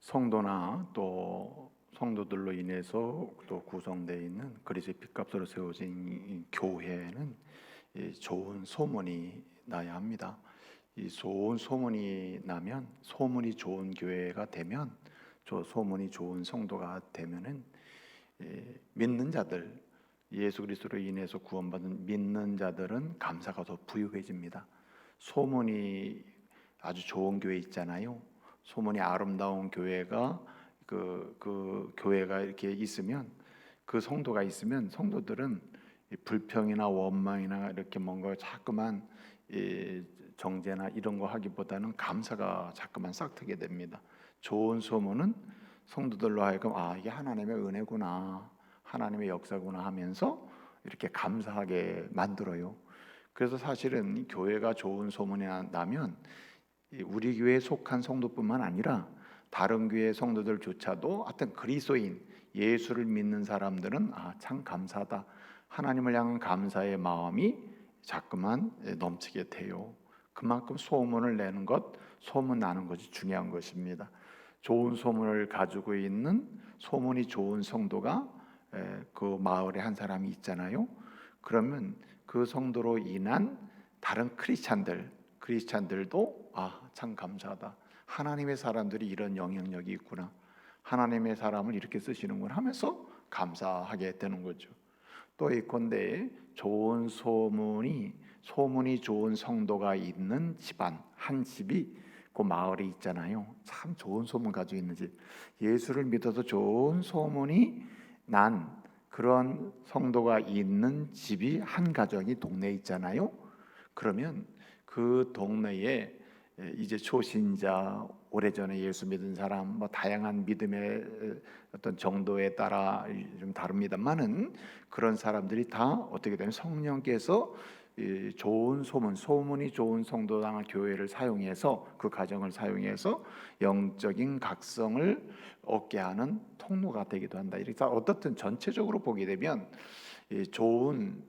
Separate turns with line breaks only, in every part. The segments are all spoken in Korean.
성도나 또 성도들로 인해서 또 구성되어 있는 그리스도의 핏값으로 세워진 이 교회는 좋은 소문이 나야 합니다. 이 좋은 소문이 나면, 소문이 좋은 교회가 되면, 소문이 좋은 성도가 되면은 믿는 자들, 예수 그리스도로 인해서 구원받은 믿는 자들은 감사가 더 부유해집니다. 소문이 아주 좋은 교회 있잖아요. 소문이 아름다운 교회가 그 교회가 이렇게 있으면, 그 성도가 있으면 성도들은 불평이나 원망이나 이렇게 뭔가 자꾸만 정죄나 이런 거 하기보다는 감사가 자꾸만 싹트게 됩니다. 좋은 소문은 성도들로 하여금 이게 하나님의 은혜구나, 하나님의 역사구나 하면서 이렇게 감사하게 만들어요. 그래서 사실은 교회가 좋은 소문이 나면 우리 교회에 속한 성도뿐만 아니라 다른 교회 성도들조차도 어떤 그리스도인, 예수를 믿는 사람들은 참 감사하다, 하나님을 향한 감사의 마음이 자꾸만 넘치게 돼요. 그만큼 소문을 내는 것, 소문 나는 것이 중요한 것입니다. 좋은 소문을 가지고 있는, 소문이 좋은 성도가 그 마을에 한 사람이 있잖아요. 그러면 그 성도로 인한 다른 크리스찬들도 참 감사하다, 하나님의 사람들이 이런 영향력이 있구나, 하나님의 사람을 이렇게 쓰시는구나 하면서 감사하게 되는 거죠. 또 예컨대 좋은 소문이 좋은 성도가 있는 집안, 한 집이 그 마을에 있잖아요. 참 좋은 소문 가지고 있는 집, 예수를 믿어서 좋은 소문이 난 그런 성도가 있는 집이 한 가정이 동네에 있잖아요. 그러면 그 동네에 이제 초신자, 오래전에 예수 믿은 사람, 다양한 믿음의 어떤 정도에 따라 좀 다릅니다만은 그런 사람들이 다 어떻게 되면 성령께서 좋은 소문이 좋은 성도당 교회를 사용해서, 그 가정을 사용해서 영적인 각성을 얻게 하는 통로가 되기도 한다. 이렇게 어떻든 전체적으로 보게 되면 좋은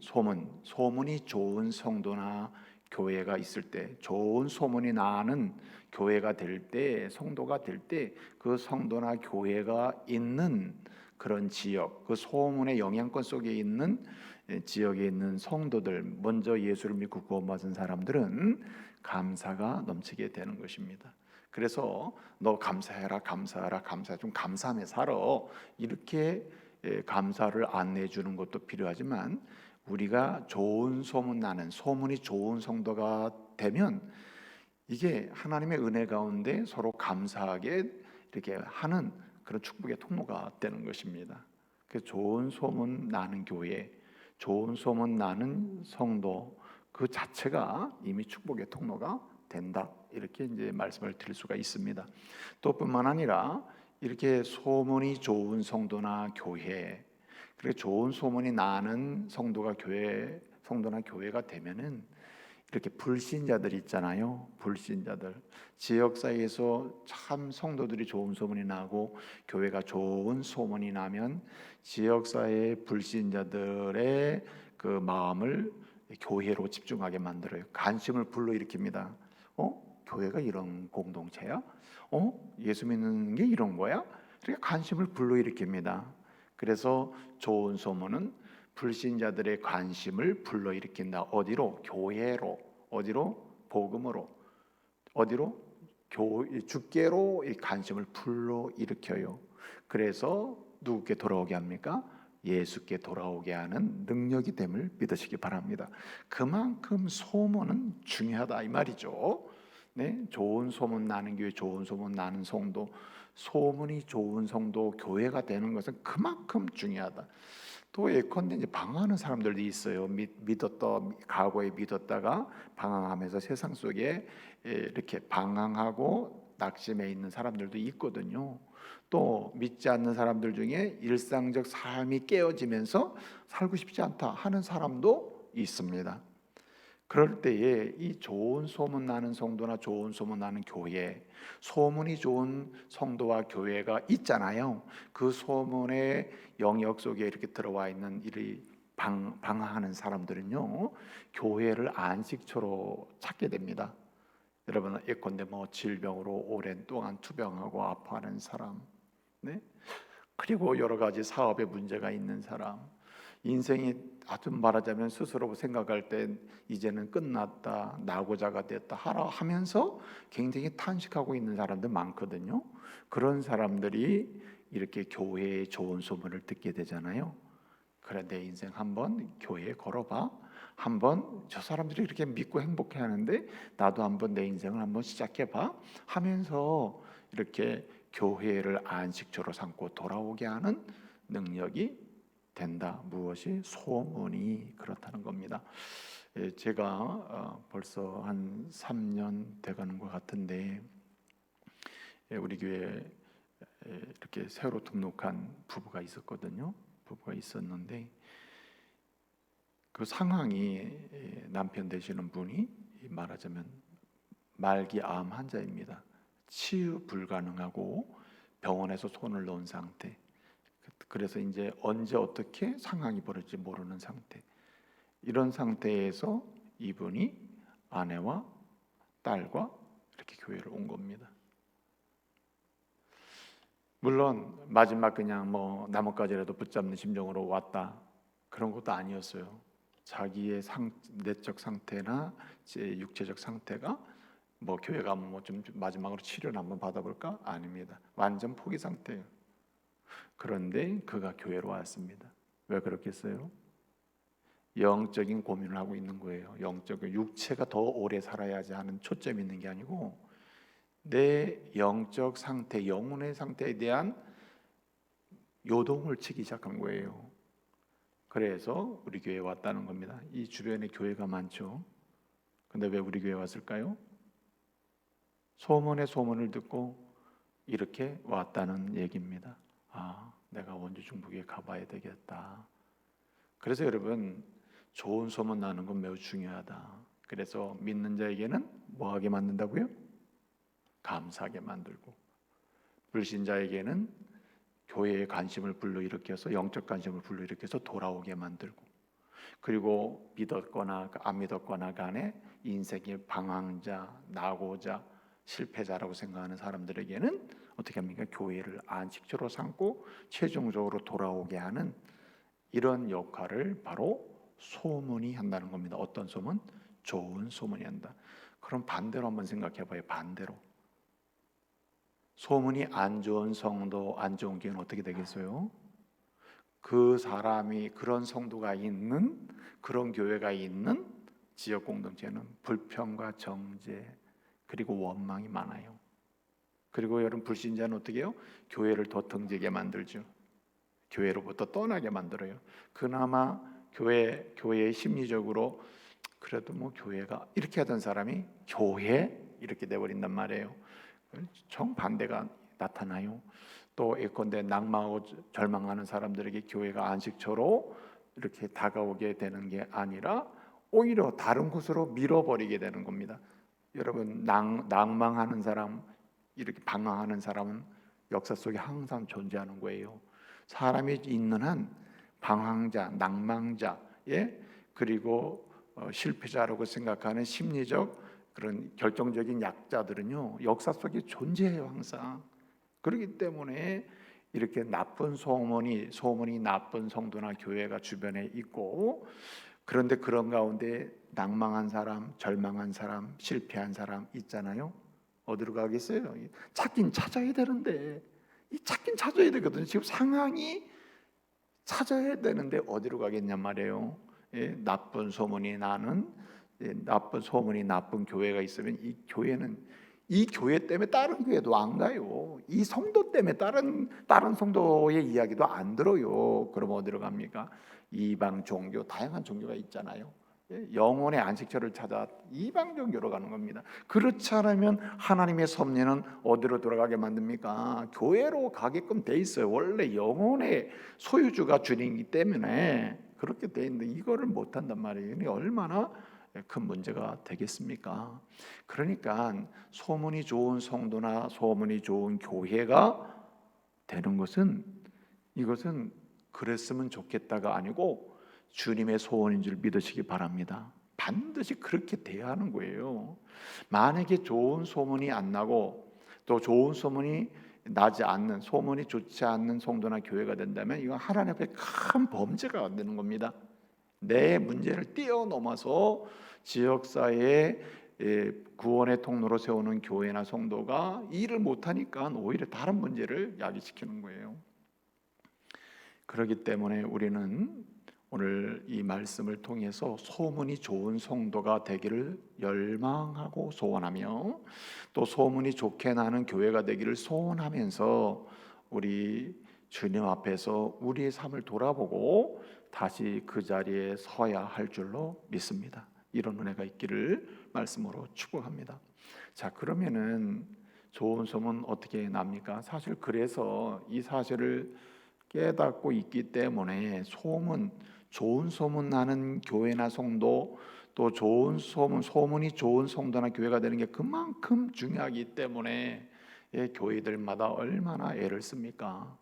소문이 좋은 성도나 교회가 있을 때, 좋은 소문이 나는 교회가 될 때, 성도가 될 때, 그 성도나 교회가 있는 그런 지역, 그 소문의 영향권 속에 있는 지역에 있는 성도들, 먼저 예수를 믿고 구원받은 사람들은 감사가 넘치게 되는 것입니다. 그래서 너 감사해라, 감사하라, 좀 감사하며 살아, 이렇게 감사를 안내해 주는 것도 필요하지만, 우리가 좋은 소문 나는, 소문이 좋은 성도가 되면 이게 하나님의 은혜 가운데 서로 감사하게 이렇게 하는 그런 축복의 통로가 되는 것입니다. 그 좋은 소문 나는 교회, 좋은 소문 나는 성도, 그 자체가 이미 축복의 통로가 된다, 이렇게 이제 말씀을 드릴 수가 있습니다. 또 뿐만 아니라 이렇게 소문이 좋은 성도나 교회, 그렇게 좋은 소문이 나는 성도나 교회가 되면은 이렇게 불신자들 있잖아요. 불신자들, 지역사회에서 참 성도들이 좋은 소문이 나고 교회가 좋은 소문이 나면 지역사회의 불신자들의 그 마음을 교회로 집중하게 만들어요. 관심을 불러일으킵니다. 교회가 이런 공동체야? 예수 믿는 게 이런 거야? 이렇게 관심을 불러일으킵니다. 그래서 좋은 소문은 불신자들의 관심을 불러일으킨다. 어디로? 교회로. 어디로? 복음으로. 어디로? 주께로 이 관심을 불러일으켜요. 그래서 누구께 돌아오게 합니까? 예수께 돌아오게 하는 능력이 됨을 믿으시기 바랍니다. 그만큼 소문은 중요하다 이 말이죠. 네, 좋은 소문 나는 교회, 좋은 소문 나는 성도, 소문이 좋은 성도, 교회가 되는 것은 그만큼 중요하다. 또 예컨대 이제 방황하는 사람들도 있어요. 과거에 믿었다가 방황하면서 세상 속에 이렇게 방황하고 낙심해 있는 사람들도 있거든요. 또 믿지 않는 사람들 중에 일상적 삶이 깨어지면서 살고 싶지 않다 하는 사람도 있습니다. 그럴 때에 이 좋은 소문 나는 성도나 좋은 소문 나는 교회, 소문이 좋은 성도와 교회가 있잖아요. 그 소문의 영역 속에 이렇게 들어와 있는 이 방황하는 사람들은요, 교회를 안식처로 찾게 됩니다. 여러분 예컨대 뭐 질병으로 오랜 동안 투병하고 아파하는 사람, 네? 그리고 여러 가지 사업에 문제가 있는 사람, 인생이 아주 말하자면 스스로 생각할 때 이제는 끝났다, 낙오자가 됐다 하라 하면서 굉장히 탄식하고 있는 사람들 많거든요. 그런 사람들이 이렇게 교회의 좋은 소문을 듣게 되잖아요. 그래, 내 인생 한번 교회에 걸어봐. 한번 저 사람들이 이렇게 믿고 행복해 하는데 나도 한번 내 인생을 한번 시작해봐 하면서 이렇게 교회를 안식처로 삼고 돌아오게 하는 능력이 된다. 무엇이? 소문이 그렇다는 겁니다. 제가 벌써 한 3년 돼가는 것 같은데 우리 교회에 이렇게 새로 등록한 부부가 있었거든요. 부부가 있었는데 그 상황이 남편 되시는 분이 말하자면 말기 암 환자입니다. 치유 불가능하고 병원에서 손을 놓은 상태. 그래서 이제 언제 어떻게 상황이 벌어질지 모르는 상태. 이런 상태에서 이분이 아내와 딸과 이렇게 교회를 온 겁니다. 물론 마지막 그냥 뭐 나뭇가지라도 붙잡는 심정으로 왔다 그런 것도 아니었어요. 자기의 내적 상태나 제 육체적 상태가 뭐 교회 가면 뭐 좀 마지막으로 치료를 한번 받아볼까? 아닙니다. 완전 포기 상태예요. 그런데 그가 교회로 왔습니다. 왜 그렇겠어요? 영적인 고민을 하고 있는 거예요. 영적인 육체가 더 오래 살아야지 하는 초점이 있는 게 아니고 내 영적 상태, 영혼의 상태에 대한 요동을 치기 시작한 거예요. 그래서 우리 교회에 왔다는 겁니다. 이 주변에 교회가 많죠. 근데 왜 우리 교회에 왔을까요? 소문에 소문을 듣고 이렇게 왔다는 얘기입니다. 아, 내가 원주 중북에 가봐야 되겠다. 그래서 여러분 좋은 소문 나는 건 매우 중요하다. 그래서 믿는 자에게는 뭐하게 만든다고요? 감사하게 만들고, 불신자에게는 교회의 관심을 불러일으켜서 영적 관심을 불러일으켜서 돌아오게 만들고, 그리고 믿었거나 안 믿었거나 간에 인생의 방황자, 낙오자, 실패자라고 생각하는 사람들에게는 어떻게 합니까? 교회를 안식처로 삼고 최종적으로 돌아오게 하는 이런 역할을 바로 소문이 한다는 겁니다. 어떤 소문? 좋은 소문이 한다. 그럼 반대로 한번 생각해 봐요. 반대로. 소문이 안 좋은 성도, 안 좋은 교회는 어떻게 되겠어요? 그 사람이 그런 성도가 있는 그런 교회가 있는 지역 공동체는 불평과 정죄 그리고 원망이 많아요. 그리고 여러분 불신자는 어떻게 해요? 교회를 더 등지게 만들죠. 교회로부터 떠나게 만들어요. 그나마 교회의 심리적으로 그래도 뭐 교회가 이렇게 하던 사람이 교회 이렇게 돼버린단 말이에요. 정반대가 나타나요. 또 예컨대 낭망하고 절망하는 사람들에게 교회가 안식처로 이렇게 다가오게 되는 게 아니라 오히려 다른 곳으로 밀어버리게 되는 겁니다. 여러분 낭망하는 사람, 이렇게 방황하는 사람은 역사 속에 항상 존재하는 거예요. 사람이 있는 한 방황자, 낭망자, 그리고 실패자라고 생각하는 심리적 그런 결정적인 약자들은요 역사 속에 존재해요 항상. 그렇기 때문에 이렇게 나쁜 소문이 나쁜 성도나 교회가 주변에 있고, 그런데 그런 가운데 낭망한 사람, 절망한 사람, 실패한 사람 있잖아요. 어디로 가겠어요? 찾긴 찾아야 되는데 찾긴 찾아야 되거든요. 지금 상황이 찾아야 되는데 어디로 가겠냔 말이에요. 나쁜 소문이 나는 나쁜 소문이 나쁜 교회가 있으면 이 교회는 이 교회 때문에 다른 교회도 안 가요. 이 성도 때문에 다른 성도의 이야기도 안 들어요. 그럼 어디로 갑니까? 이방 종교, 다양한 종교가 있잖아요. 영혼의 안식처를 찾아 이방 종교로 가는 겁니다. 그렇지 않으면 하나님의 섭리는 어디로 돌아가게 만듭니까? 교회로 가게끔 돼 있어요. 원래 영혼의 소유주가 주님이기 때문에 그렇게 돼 있는데 이거를 못 한단 말이에요. 얼마나 큰 문제가 되겠습니까? 그러니까 소문이 좋은 성도나 소문이 좋은 교회가 되는 것은 이것은 그랬으면 좋겠다가 아니고 주님의 소원인 줄 믿으시기 바랍니다. 반드시 그렇게 돼야 하는 거예요. 만약에 좋은 소문이 안 나고 또 좋은 소문이 나지 않는, 소문이 좋지 않는 성도나 교회가 된다면 이건 하나님 앞에 큰 범죄가 되는 겁니다. 내 문제를 뛰어넘어서 지역사회에 구원의 통로로 세우는 교회나 성도가 일을 못하니까 오히려 다른 문제를 야기시키는 거예요. 그렇기 때문에 우리는 오늘 이 말씀을 통해서 소문이 좋은 성도가 되기를 열망하고 소원하며, 또 소문이 좋게 나는 교회가 되기를 소원하면서 우리 주님 앞에서 우리의 삶을 돌아보고 다시 그 자리에 서야 할 줄로 믿습니다. 이런 은혜가 있기를 말씀으로 축복합니다. 자, 그러면은 좋은 소문 어떻게 납니까? 사실 그래서 이 사실을 깨닫고 있기 때문에 좋은 소문 나는 교회나 성도, 또 좋은 소문이 좋은 성도나 교회가 되는 게 그만큼 중요하기 때문에 교회들마다 얼마나 애를 씁니까?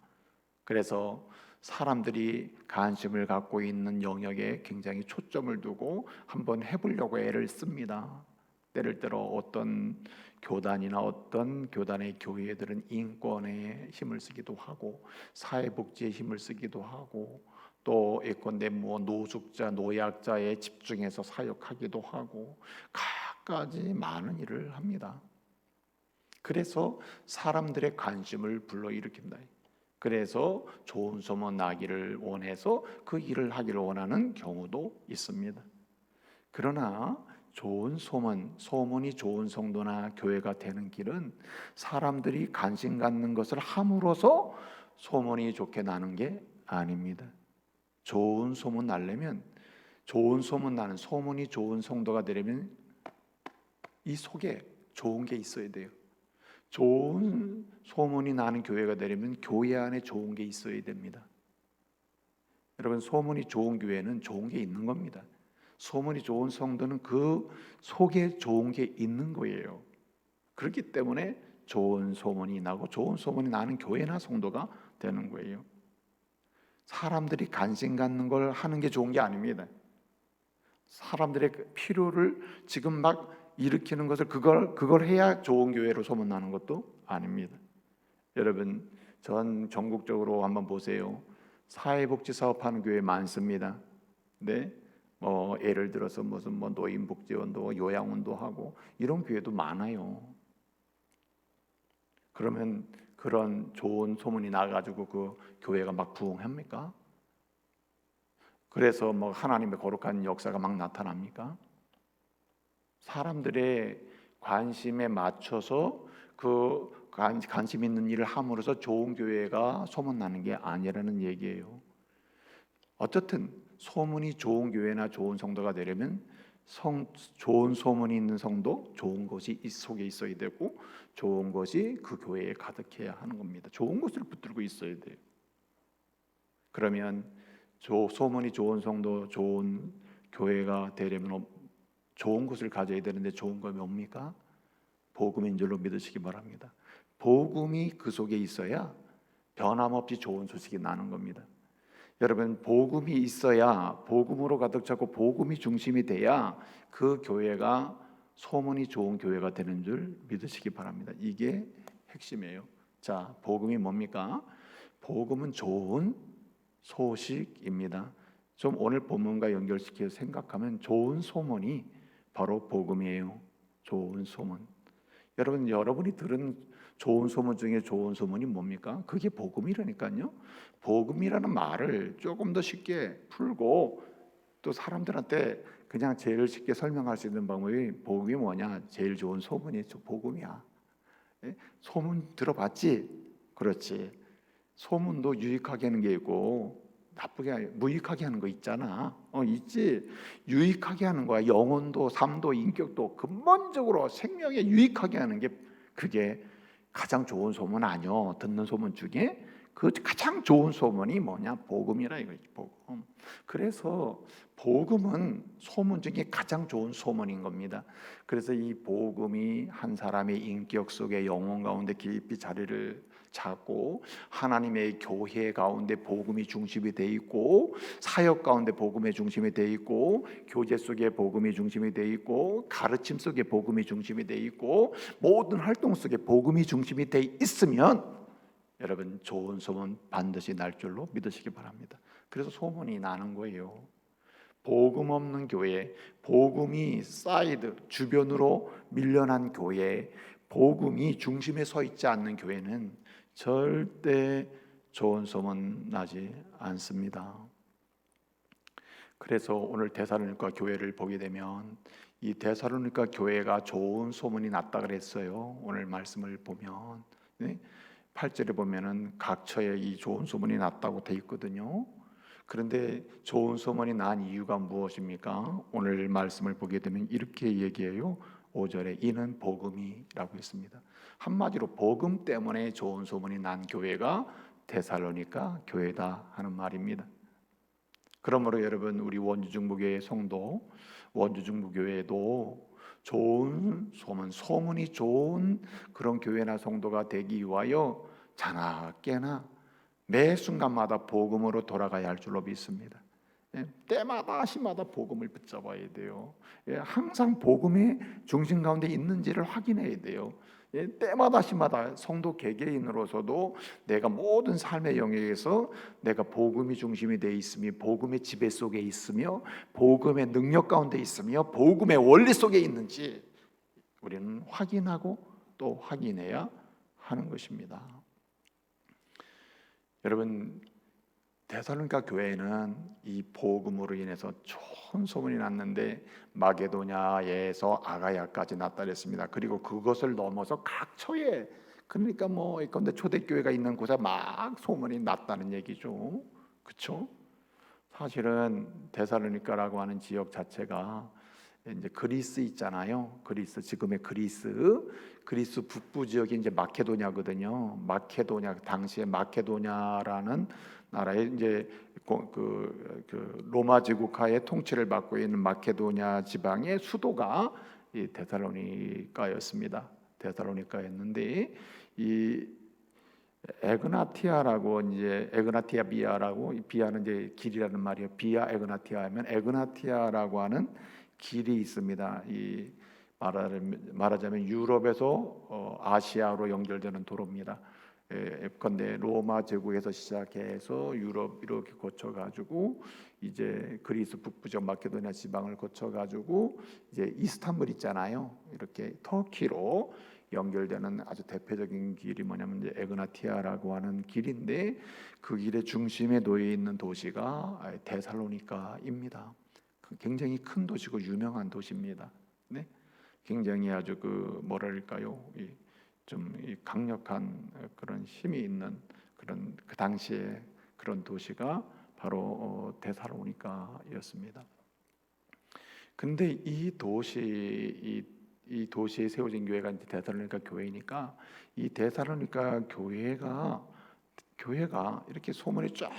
그래서 사람들이 관심을 갖고 있는 영역에 굉장히 초점을 두고 한번 해보려고 애를 씁니다. 때를 들어 어떤 교단이나 어떤 교단의 교회들은 인권에 힘을 쓰기도 하고 사회복지에 힘을 쓰기도 하고 또 예컨대 노숙자, 노약자에 집중해서 사역하기도 하고 갖가지 많은 일을 합니다. 그래서 사람들의 관심을 불러일으킨다. 그래서 좋은 소문 나기를 원해서 그 일을 하기를 원하는 경우도 있습니다. 그러나 좋은 소문이 좋은 성도나 교회가 되는 길은 사람들이 관심 갖는 것을 함으로써 소문이 좋게 나는 게 아닙니다. 좋은 소문 나려면, 좋은 소문 나는, 소문이 좋은 성도가 되려면 이 속에 좋은 게 있어야 돼요. 좋은 소문이 나는 교회가 되려면 교회 안에 좋은 게 있어야 됩니다. 여러분, 소문이 좋은 교회는 좋은 게 있는 겁니다. 소문이 좋은 성도는 그 속에 좋은 게 있는 거예요. 그렇기 때문에 좋은 소문이 나고 좋은 소문이 나는 교회나 성도가 되는 거예요. 사람들이 관심 갖는 걸 하는 게 좋은 게 아닙니다. 사람들의 필요를 지금 막 일으키는 것을 그걸 해야 좋은 교회로 소문나는 것도 아닙니다. 여러분, 전 전국적으로 한번 보세요. 사회복지 사업하는 교회 많습니다. 네, 예를 들어서 무슨 노인복지원도 요양원도 하고 이런 교회도 많아요. 그러면 그런 좋은 소문이 나가지고 그 교회가 막 부흥합니까? 그래서 하나님의 거룩한 역사가 막 나타납니까? 사람들의 관심에 맞춰서 그 관심 있는 일을 함으로써 좋은 교회가 소문나는 게 아니라는 얘기예요. 어쨌든 소문이 좋은 교회나 좋은 성도가 되려면 좋은 소문이 있는 성도, 좋은 것이 이 속에 있어야 되고 좋은 것이 그 교회에 가득해야 하는 겁니다. 좋은 것을 붙들고 있어야 돼요. 그러면 소문이 좋은 성도, 좋은 교회가 되려면 좋은 것을 가져야 되는데 좋은 건 뭡니까? 복음인 줄로 믿으시기 바랍니다. 복음이 그 속에 있어야 변함없이 좋은 소식이 나는 겁니다. 여러분, 복음이 있어야, 복음으로 가득 차고 복음이 중심이 돼야 그 교회가 소문이 좋은 교회가 되는 줄 믿으시기 바랍니다. 이게 핵심이에요. 자, 복음이 뭡니까? 복음은 좋은 소식입니다. 좀 오늘 본문과 연결시켜서 생각하면 좋은 소문이 바로 복음이에요. 좋은 소문. 여러분이 들은 좋은 소문 중에 좋은 소문이 뭡니까? 그게 복음이라니까요. 복음이라는 말을 조금 더 쉽게 풀고 또 사람들한테 그냥 제일 쉽게 설명할 수 있는 방법이 복음이 뭐냐? 제일 좋은 소문이 복음이야. 소문 들어봤지? 그렇지. 소문도 유익하게 하는 게 있고 무익하게 하는 거 있잖아. 있지. 유익하게 하는 거야. 영혼도 삶도 인격도 근본적으로 생명에 유익하게 하는 게 그게 가장 좋은 소문 아니요. 듣는 소문 중에 그 가장 좋은 소문이 뭐냐? 복음이라 이거지. 복음. 그래서 복음은 소문 중에 가장 좋은 소문인 겁니다. 그래서 이 복음이 한 사람의 인격 속에 영혼 가운데 깊이 자리를 차고 하나님의 교회 가운데 복음이 중심이 돼 있고 사역 가운데 복음의 중심이 돼 있고 교제 속에 복음이 중심이 돼 있고 가르침 속에 복음이 중심이 돼 있고 모든 활동 속에 복음이 중심이 돼 있으면 여러분 좋은 소문 반드시 날 줄로 믿으시기 바랍니다. 그래서 소문이 나는 거예요. 복음 없는 교회, 복음이 사이드 주변으로 밀려난 교회, 복음이 중심에 서 있지 않는 교회는 절대 좋은 소문 나지 않습니다. 그래서 오늘 데살로니가 교회를 보게 되면 이 데살로니가 교회가 좋은 소문이 났다 그랬어요. 오늘 말씀을 보면 8절에 보면은 각처에 이 좋은 소문이 났다고 돼 있거든요. 그런데 좋은 소문이 난 이유가 무엇입니까? 오늘 말씀을 보게 되면 이렇게 얘기해요. 5절에 이는 복음이라고 했습니다. 한마디로 복음 때문에 좋은 소문이 난 교회가 데살로니가 교회다 하는 말입니다. 그러므로 여러분 우리 원주중부교회 성도, 원주중부교회도 좋은 소문, 소문이 좋은 그런 교회나 성도가 되기 위하여 자나 깨나 매 순간마다 복음으로 돌아가야 할 줄로 믿습니다. 때마다 시마다 복음을 붙잡아야 돼요. 항상 복음의 중심 가운데 있는지를 확인해야 돼요. 때마다 시마다 성도 개개인으로서도 내가 모든 삶의 영역에서 내가 복음이 중심이 되어 있으며 복음의 지배 속에 있으며 복음의 능력 가운데 있으며 복음의 원리 속에 있는지 우리는 확인하고 또 확인해야 하는 것입니다. 여러분 데살로니가 교회는 이 복음으로 인해서 좋은 소문이 났는데 마게도냐에서 아가야까지 났다 그랬습니다. 그리고 그것을 넘어서 각처에 그러니까 뭐 근데 초대교회가 있는 곳에 막 소문이 났다는 얘기죠. 그렇죠? 사실은 데살로니가라고 하는 지역 자체가 이제 그리스 있잖아요. 그리스 지금의 그리스 북부 지역이 이제 마케도냐거든요. 마케도냐 당시에 마케도냐라는 나라에 이제 그 로마 제국하에 통치를 받고 있는 마케도냐 지방의 수도가 이 데살로니가였습니다. 데살로니가였는데 이 에그나티아라고 이제 에그나티아 비아라고 비아는 이제 길이라는 말이에요. 비아 에그나티아 하면 에그나티아라고 하는 길이 있습니다. 이 말하자면 유럽에서 아시아로 연결되는 도로입니다. 그런데 로마 제국에서 시작해서 유럽 이렇게 거쳐 가지고 이제 그리스 북부적 마케도니아 지방을 거쳐 가지고 이제 이스탄불 있잖아요. 이렇게 터키로 연결되는 아주 대표적인 길이 뭐냐면 이제 에그나티아라고 하는 길인데 그 길의 중심에 놓여 있는 도시가 데살로니가입니다. 굉장히 큰 도시고 유명한 도시입니다. 네, 굉장히 아주 그 뭐랄까요, 좀 강력한 그런 힘이 있는 그런 그 당시에 그런 도시가 바로 데살로니가였습니다. 근데 이 도시에 세워진 교회가 이제 데살로니가 교회니까 이 데살로니가 교회가 이렇게 소문이 쫙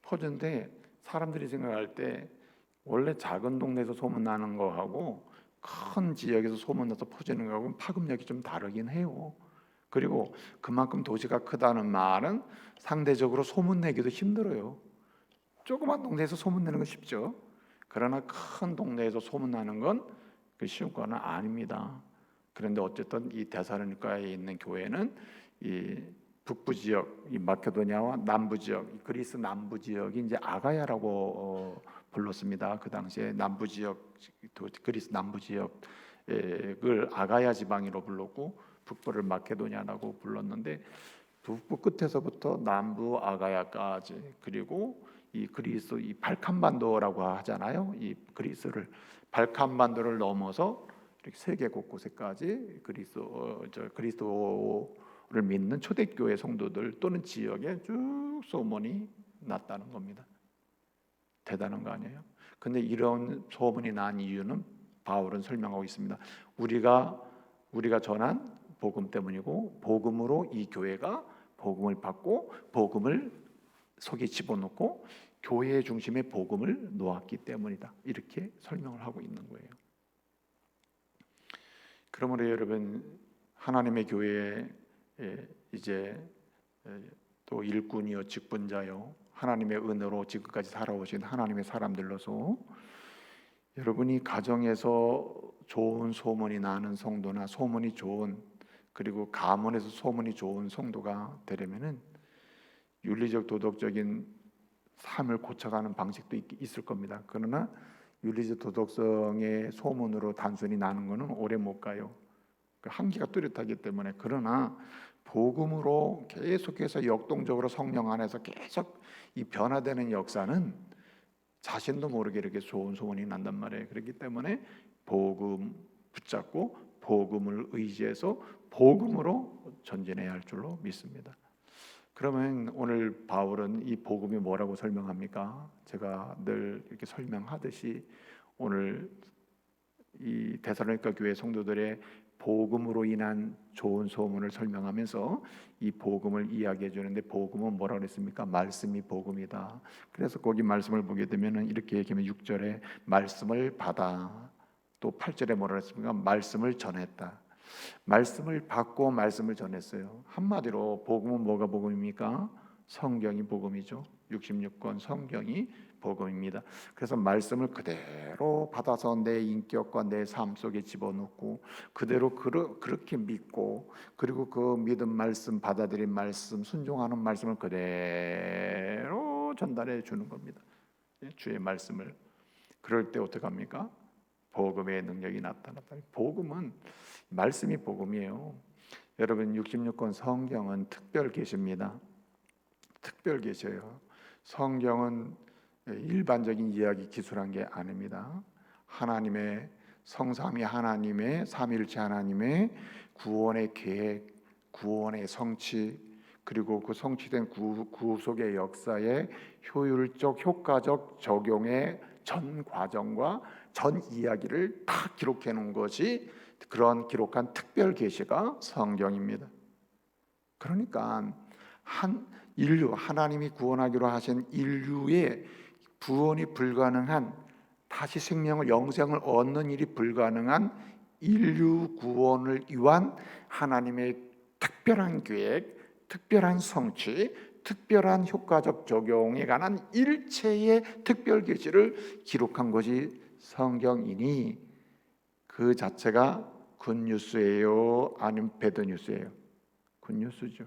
퍼졌는데 사람들이 생각할 때 원래 작은 동네에서 소문 나는 거하고 큰 지역에서 소문나서 퍼지는 거하고 파급력이 좀 다르긴 해요. 그리고 그만큼 도시가 크다는 말은 상대적으로 소문내기도 힘들어요. 조그만 동네에서 소문내는 건 쉽죠. 그러나 큰 동네에서 소문나는 건 쉬운 건 아닙니다. 그런데 어쨌든 이 데살로니가에 있는 교회는 이 북부 지역, 이 마케도니아와 남부 지역, 그리스 남부 지역이 이제 아가야라고 불렀습니다. 그 당시에 남부 지역, 그리스 남부 지역을 아가야 지방이라고 불렀고 북부를 마케도니아라고 불렀는데 북부 끝에서부터 남부 아가야까지 그리고 이 그리스 이 발칸반도라고 하잖아요. 이 그리스를 발칸반도를 넘어서 이렇게 세계 곳곳에까지 그리스도를 믿는 초대교회 성도들 또는 지역에 쭉 소문이 났다는 겁니다. 대단한 거 아니에요? 근데 이런 소문이 난 이유는 바울은 설명하고 있습니다. 우리가 전한 복음 때문이고 복음으로 이 교회가 복음을 받고 복음을 속에 집어넣고 교회의 중심에 복음을 놓았기 때문이다. 이렇게 설명을 하고 있는 거예요. 그러므로 여러분 하나님의 교회에 이제 또 일꾼이요 직분자요 하나님의 은혜로 지금까지 살아오신 하나님의 사람들로서 여러분이 가정에서 좋은 소문이 나는 성도나 소문이 좋은 그리고 가문에서 소문이 좋은 성도가 되려면은 윤리적 도덕적인 삶을 고쳐가는 방식도 있을 겁니다. 그러나 윤리적 도덕성의 소문으로 단순히 나는 것은 오래 못 가요. 그 한계가 뚜렷하기 때문에. 그러나 복음으로 계속해서 역동적으로 성령 안에서 계속 이 변화되는 역사는 자신도 모르게 이렇게 좋은 소문이 난단 말이에요. 그렇기 때문에 복음 붙잡고 복음을 의지해서 복음으로 전진해야 할 줄로 믿습니다. 그러면 오늘 바울은 이 복음이 뭐라고 설명합니까? 제가 늘 이렇게 설명하듯이 오늘 이 데살로니가 교회 성도들의 복음으로 인한 좋은 소문을 설명하면서 이 복음을 이야기해 주는데 복음은 뭐라고 그랬습니까? 말씀이 복음이다. 그래서 거기 말씀을 보게 되면 이렇게 얘기하면 6절에 말씀을 받아, 또 8절에 뭐라고 했습니까? 말씀을 전했다. 말씀을 받고 말씀을 전했어요. 한마디로 복음은 뭐가 복음입니까? 성경이 복음이죠. 66권 성경이 복음입니다. 그래서 말씀을 그대로 받아서 내 인격과 내 삶 속에 집어넣고 그대로 그렇게 믿고 그리고 그 믿은 말씀 받아들인 말씀 순종하는 말씀을 그대로 전달해 주는 겁니다. 주의 말씀을. 그럴 때 어떻게 합니까? 복음의 능력이 나타났다. 복음은 말씀이 복음이에요. 여러분 66권 성경은 특별 계시입니다. 특별 계셔요. 성경은 일반적인 이야기 기술한 게 아닙니다. 하나님의 성삼위 하나님의 삼일체 하나님의 구원의 계획, 구원의 성취 그리고 그 성취된 구속의 역사의 효율적 효과적 적용의 전 과정과 전 이야기를 다 기록해 놓은 것이 그런 기록한 특별 계시가 성경입니다. 그러니까 하나님이 구원하기로 하신 인류의 구원이 불가능한 다시 생명을 영생을 얻는 일이 불가능한 인류 구원을 위한 하나님의 특별한 계획, 특별한 성취, 특별한 효과적 적용에 관한 일체의 특별 계시를 기록한 것이 성경이니 그 자체가 굿뉴스예요? 아니면 배드뉴스예요? 굿뉴스죠.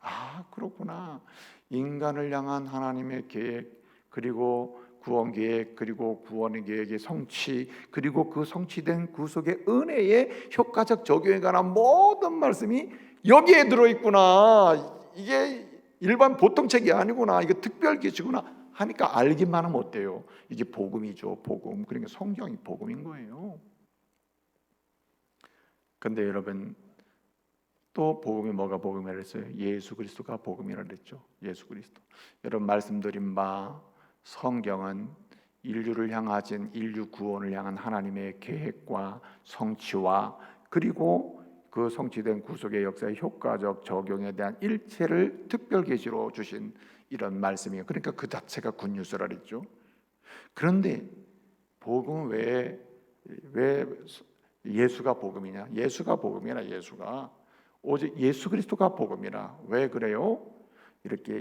아, 그렇구나. 인간을 향한 하나님의 계획, 그리고 구원 계획, 그리고 구원의 계획의 성취, 그리고 그 성취된 구속의 은혜의 효과적 적용에 관한 모든 말씀이 여기에 들어있구나. 이게 일반 보통책이 아니구나. 이게 특별 계시구나 하니까 알기만 하면 어때요? 이게 복음이죠. 복음. 그러니까 성경이 복음인 거예요. 근데 여러분 또 복음이 뭐가 복음이라 했어요? 예수 그리스도가 복음이라 그랬죠. 예수 그리스도. 여러분 말씀드린 바 성경은 인류를 향하신 인류 구원을 향한 하나님의 계획과 성취와 그리고 그 성취된 구속의 역사의 효과적 적용에 대한 일체를 특별 계시로 주신 이런 말씀이에요. 그러니까 그 자체가 굿뉴스라 그랬죠. 그런데 복음은 왜 예수가 복음이냐? 예수가 복음이라 예수가 오직 예수 그리스도가 복음이라. 왜 그래요? 이렇게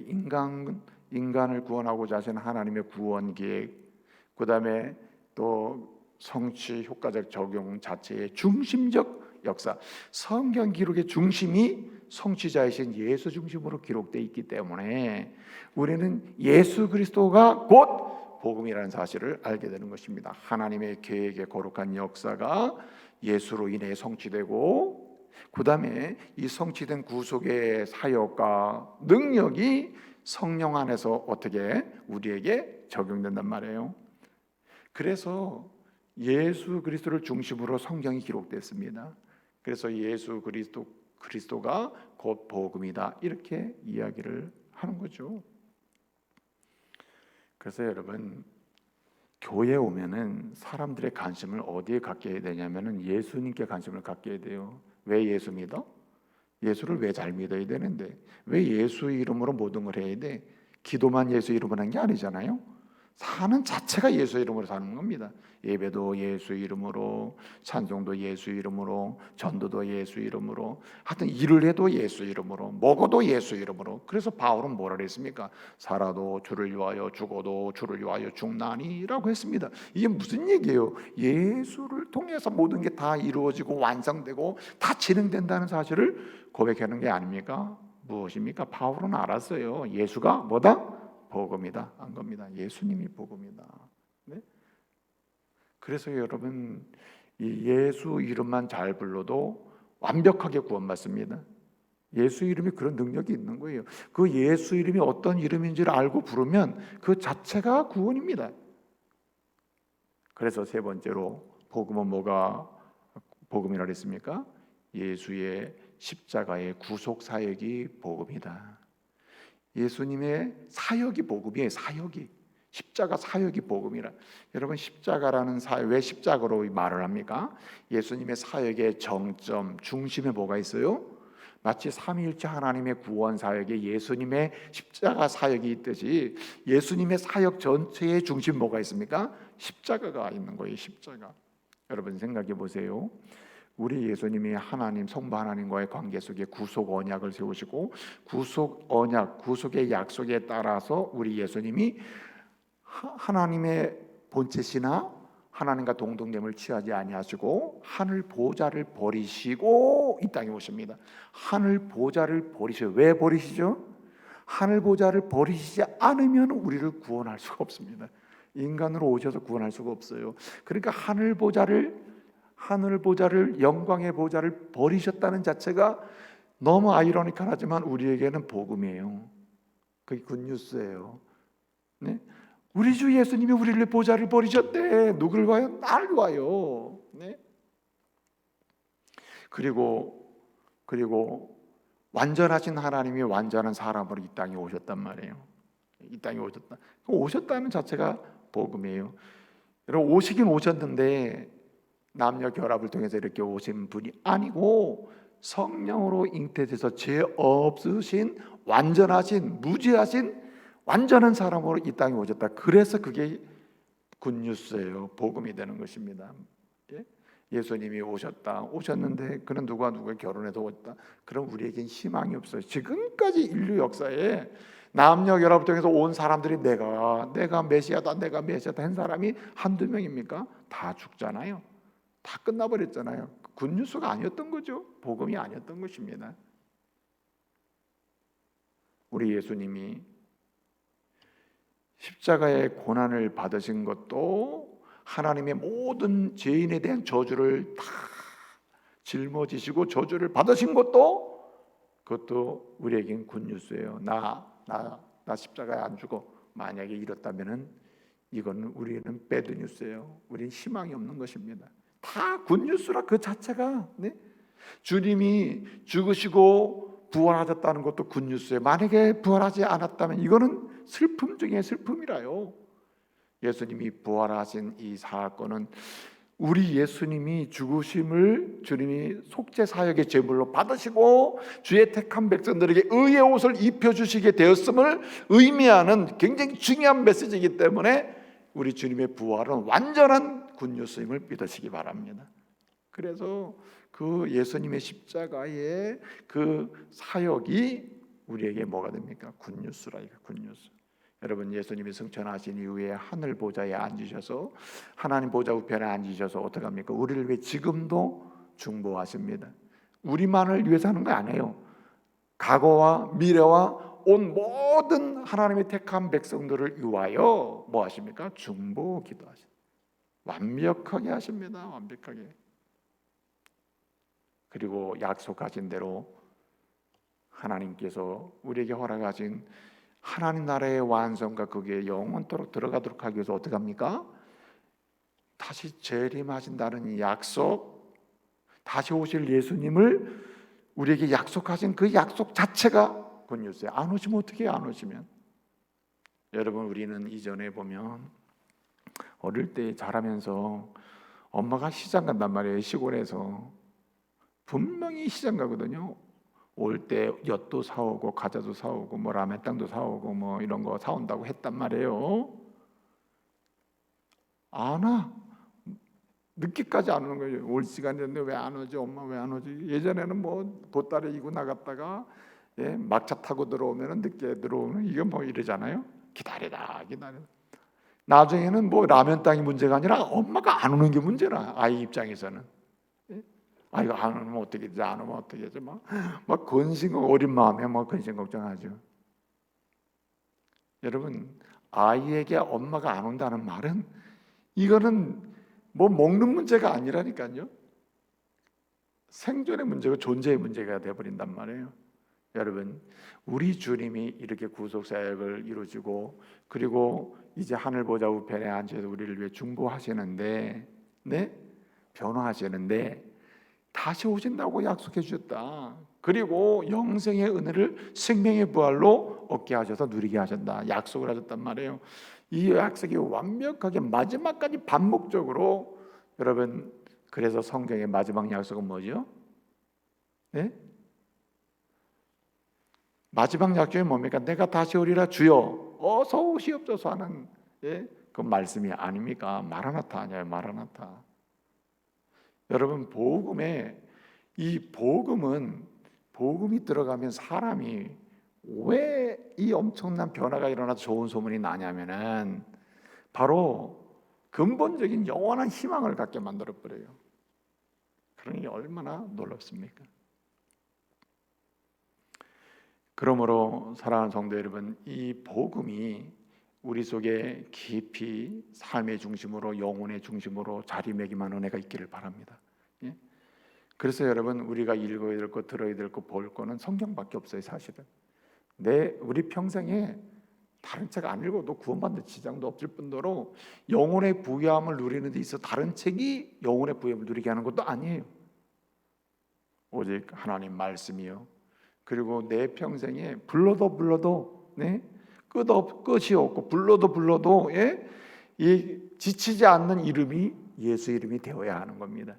인간을 구원하고자 하신 하나님의 구원 계획, 그 다음에 또 성취 효과적 적용 자체의 중심적 역사, 성경 기록의 중심이 성취자이신 예수 중심으로 기록되어 있기 때문에 우리는 예수 그리스도가 곧 복음이라는 사실을 알게 되는 것입니다. 하나님의 계획의 거룩한 역사가 예수로 인해 성취되고 그 다음에 이 성취된 구속의 사역과 능력이 성령 안에서 어떻게 우리에게 적용된단 말이에요. 그래서 예수 그리스도를 중심으로 성경이 기록됐습니다. 그래서 예수 그리스도가 곧 복음이다 이렇게 이야기를 하는 거죠. 그래서 여러분 교회에 오면은 사람들의 관심을 어디에 갖게 해야 되냐면은 예수님께 관심을 갖게 해야 돼요. 왜 예수 믿어? 예수를 왜 잘 믿어야 되는데 왜 예수 이름으로 모든 걸 해야 돼? 기도만 예수 이름으로 하는 게 아니잖아요. 사는 자체가 예수 이름으로 사는 겁니다. 예배도 예수 이름으로, 찬송도 예수 이름으로, 전도도 예수 이름으로, 하여튼 일을 해도 예수 이름으로, 먹어도 예수 이름으로. 그래서 바울은 뭐라 그랬습니까? 살아도 주를 위하여, 죽어도 주를 위하여 죽나니라고 했습니다. 이게 무슨 얘기예요? 예수를 통해서 모든 게 다 이루어지고 완성되고 다 진행된다는 사실을 고백하는 게 아닙니까? 무엇입니까? 바울은 알았어요. 예수가 뭐다? 복음이다 한 겁니다. 예수님이 복음이다. 네? 그래서 여러분, 이 예수 이름만 잘 불러도 완벽하게 구원받습니다. 예수 이름이 그런 능력이 있는 거예요. 그 예수 이름이 어떤 이름인지를 알고 부르면 그 자체가 구원입니다. 그래서 세 번째로 복음은 뭐가 복음이라 그랬습니까? 예수의 십자가의 구속 사역이 복음이다. 예수님의 사역이 복음이에요. 사역이, 십자가 사역이 복음이라. 여러분, 십자가라는 사역, 왜 십자가로 말을 합니까? 예수님의 사역의 정점, 중심에 뭐가 있어요? 마치 삼위일체 하나님의 구원 사역에 예수님의 십자가 사역이 있듯이 예수님의 사역 전체의 중심 뭐가 있습니까? 십자가가 있는 거예요. 십자가. 여러분 생각해 보세요. 우리 예수님이 하나님, 성부 하나님과의 관계 속에 구속 언약을 세우시고 구속 언약, 구속의 약속에 따라서 우리 예수님이 하나님의 본체시나 하나님과 동등됨을 취하지 아니하시고 하늘 보좌를 버리시고 이 땅에 오십니다. 하늘 보좌를 버리셔. 왜 버리시죠? 하늘 보좌를 버리시지 않으면 우리를 구원할 수가 없습니다. 인간으로 오셔서 구원할 수가 없어요. 그러니까 하늘 보좌를 영광의 보좌를 버리셨다는 자체가 너무 아이러니컬하지만 우리에게는 복음이에요. 그게 굿뉴스예요. 네? 우리 주 예수님이 우리를 보좌를 버리셨대. 누굴 봐요? 나를 봐요. 네? 그리고 완전하신 하나님이 완전한 사람으로 이 땅에 오셨단 말이에요. 이 땅에 오셨다는 자체가 복음이에요. 여러분, 오시긴 오셨는데 남녀 결합을 통해서 이렇게 오신 분이 아니고 성령으로 잉태돼서 죄 없으신 완전하신 무죄하신 완전한 사람으로 이 땅에 오셨다. 그래서 그게 굿뉴스예요. 복음이 되는 것입니다. 예수님이 오셨는데 그는 누가 결혼해서 오셨다. 그럼 우리에겐 희망이 없어요. 지금까지 인류 역사에 남녀 결합을 통해서 온 사람들이 내가 메시아다 한 사람이 한두 명입니까? 다 죽잖아요. 다 끝나버렸잖아요. 굿뉴스가 아니었던 거죠. 복음이 아니었던 것입니다. 우리 예수님이 십자가의 고난을 받으신 것도 하나님의 모든 죄인에 대한 저주를 다 짊어지시고 저주를 받으신 것도 그것도 우리에겐 굿뉴스예요. 나 십자가에 안 죽어. 만약에 이렇다면은 이거는 우리는 배드뉴스예요. 우리는 희망이 없는 것입니다. 다 굿뉴스라 그 자체가. 네? 주님이 죽으시고 부활하셨다는 것도 굿뉴스예요. 만약에 부활하지 않았다면 이거는 슬픔 중에 슬픔이라요. 예수님이 부활하신 이 사건은 우리 예수님이 죽으심을 주님이 속죄 사역의 제물로 받으시고 주의 택한 백성들에게 의의 옷을 입혀주시게 되었음을 의미하는 굉장히 중요한 메시지이기 때문에 우리 주님의 부활은 완전한 굿뉴스임을 믿으시기 바랍니다. 그래서 그 예수님의 십자가의 그 사역이 우리에게 뭐가 됩니까? 굿뉴스라. 이거 굿뉴스. 여러분, 예수님이 승천하신 이후에 하늘 보좌에 앉으셔서 하나님 보좌 우편에 앉으셔서 어떻게 합니까? 우리를 위해 지금도 중보하십니다. 우리만을 위해서 하는 거 아니에요. 과거와 미래와 온 모든 하나님의 택한 백성들을 위하여 뭐 하십니까? 중보 기도하십니다. 완벽하게 하십니다. 완벽하게. 그리고 약속하신 대로 하나님께서 우리에게 허락하신 하나님 나라의 완성과 거기에 영원토록 들어가도록 하기 위해서 어떻게 합니까? 다시 재림하신다는 이 약속, 다시 오실 예수님을 우리에게 약속하신 그 약속 자체가 굿뉴스예요. 안 오시면 어떻게 해요? 안 오시면. 여러분, 우리는 이전에 보면 어릴 때 자라면서 엄마가 시장 간단 말이에요. 시골에서 분명히 시장 가거든요. 올 때 엿도 사오고 과자도 사오고 뭐 라면땅도 사오고 뭐 이런 거 사온다고 했단 말이에요. 안 와. 늦게까지 안 오는 거예요. 올 시간이 됐는데 왜 안 오지? 엄마 왜 안 오지? 예전에는 뭐 보따리 이고 나갔다가 막차 타고 들어오면 늦게 들어오는 이게 뭐 이러잖아요. 기다리다. 나중에는 뭐 라면 땅이 문제가 아니라 엄마가 안 오는 게 문제라. 아이 입장에서는. 이거 안 오면 어떻게 되지? 안 오면 어떻게 되지? 막 근심 어린 마음에 막 근심 걱정하죠. 여러분, 아이에게 엄마가 안 온다는 말은 이거는 뭐 먹는 문제가 아니라니까요. 생존의 문제고 존재의 문제가 되어버린단 말이에요. 여러분, 우리 주님이 이렇게 구속사역을 이루시고 그리고 이제 하늘 보좌 우편에 앉아서 우리를 위해 중보하시는데, 변호하시는데 다시 오신다고 약속해 주셨다. 그리고 영생의 은혜를 생명의 부활로 얻게 하셔서 누리게 하셨다. 약속을 하셨단 말이에요. 이 약속이 완벽하게 마지막까지 반복적으로, 여러분, 그래서 성경의 마지막 약속은 뭐죠? 마지막 약속이 뭡니까? 내가 다시 오리라 주여 어서 오시옵소서 하는 그 말씀이 아닙니까? 마라나타 아니에요? 마라나타. 여러분, 이 복음이 들어가면 사람이 왜 이 엄청난 변화가 일어나서 좋은 소문이 나냐면은 바로 근본적인 영원한 희망을 갖게 만들어 버려요. 그러니 얼마나 놀랍습니까? 그러므로 사랑하는 성도 여러분, 이 복음이 우리 속에 깊이 삶의 중심으로, 영혼의 중심으로 자리매김한 은혜가 있기를 바랍니다. 그래서 여러분, 우리가 읽어야 될 것, 들어야 될 것, 볼 거는 성경밖에 없어요. 사실은 우리 평생에 다른 책 안 읽어도 구원받는 지장도 없을 뿐더러 영혼의 부유함을 누리는 데 있어 다른 책이 영혼의 부유함을 누리게 하는 것도 아니에요. 오직 하나님 말씀이요, 그리고 내 평생에 불러도 끝이 없고 불러도 이 지치지 않는 이름이 예수 이름이 되어야 하는 겁니다.